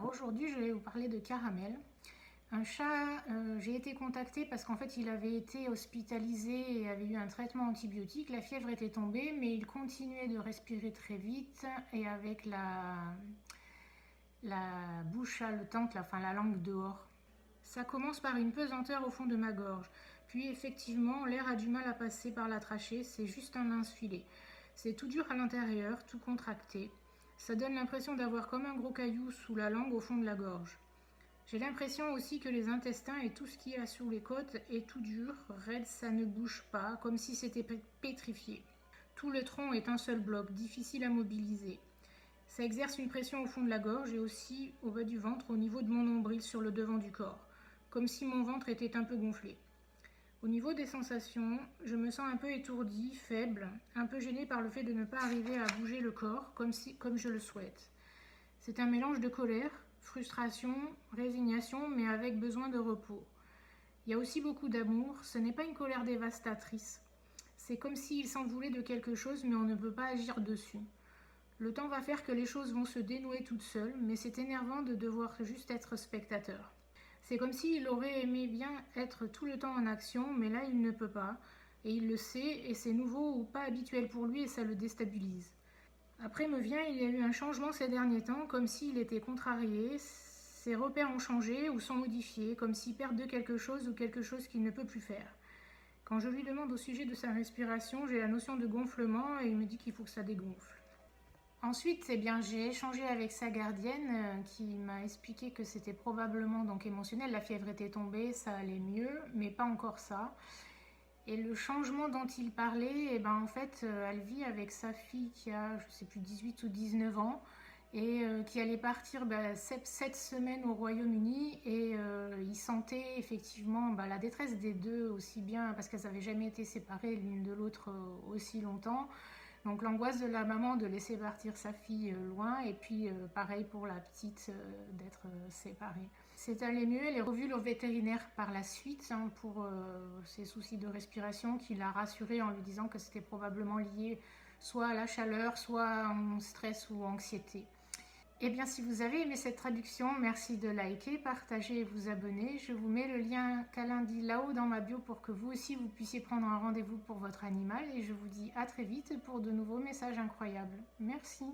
Aujourd'hui, je vais vous parler de Caramel. Un chat, j'ai été contactée parce qu'en fait, il avait été hospitalisé et avait eu un traitement antibiotique. La fièvre était tombée, mais il continuait de respirer très vite et avec la bouche haletante, la langue dehors. Ça commence par une pesanteur au fond de ma gorge. Puis effectivement, l'air a du mal à passer par la trachée, c'est juste un mince filet. C'est tout dur à l'intérieur, tout contracté. Ça donne l'impression d'avoir comme un gros caillou sous la langue au fond de la gorge. J'ai l'impression aussi que les intestins et tout ce qu'il y a sous les côtes est tout dur, raide, ça ne bouge pas, comme si c'était pétrifié. Tout le tronc est un seul bloc, difficile à mobiliser. Ça exerce une pression au fond de la gorge et aussi au bas du ventre, au niveau de mon nombril sur le devant du corps, comme si mon ventre était un peu gonflé. Au niveau des sensations, je me sens un peu étourdie, faible, un peu gênée par le fait de ne pas arriver à bouger le corps comme je le souhaite. C'est un mélange de colère, frustration, résignation, mais avec besoin de repos. Il y a aussi beaucoup d'amour, ce n'est pas une colère dévastatrice. C'est comme s'il s'en voulait de quelque chose, mais on ne peut pas agir dessus. Le temps va faire que les choses vont se dénouer toutes seules, mais c'est énervant de devoir juste être spectateur. C'est comme s'il aurait aimé bien être tout le temps en action, mais là il ne peut pas, et il le sait, et c'est nouveau ou pas habituel pour lui et ça le déstabilise. Après me vient, il y a eu un changement ces derniers temps, comme s'il était contrarié, ses repères ont changé ou sont modifiés, comme s'il perd de quelque chose ou quelque chose qu'il ne peut plus faire. Quand je lui demande au sujet de sa respiration, j'ai la notion de gonflement et il me dit qu'il faut que ça dégonfle. Ensuite, j'ai échangé avec sa gardienne qui m'a expliqué que c'était probablement donc émotionnel. La fièvre était tombée, ça allait mieux, mais pas encore ça. Et le changement dont il parlait, en fait, elle vit avec sa fille qui a, je sais plus, 18 ou 19 ans et qui allait partir 7 semaines au Royaume-Uni et il sentait effectivement la détresse des deux aussi bien parce qu'elles n'avaient jamais été séparées l'une de l'autre aussi longtemps. Donc l'angoisse de la maman de laisser partir sa fille loin et puis pareil pour la petite d'être séparée. C'est allé mieux, elle est revue le vétérinaire par la suite pour ses soucis de respiration qui l'a rassurée en lui disant que c'était probablement lié soit à la chaleur, soit à un stress ou anxiété. Eh bien, si vous avez aimé cette traduction, merci de liker, partager et vous abonner. Je vous mets le lien Calendly là-haut dans ma bio pour que vous aussi vous puissiez prendre un rendez-vous pour votre animal et je vous dis à très vite pour de nouveaux messages incroyables. Merci.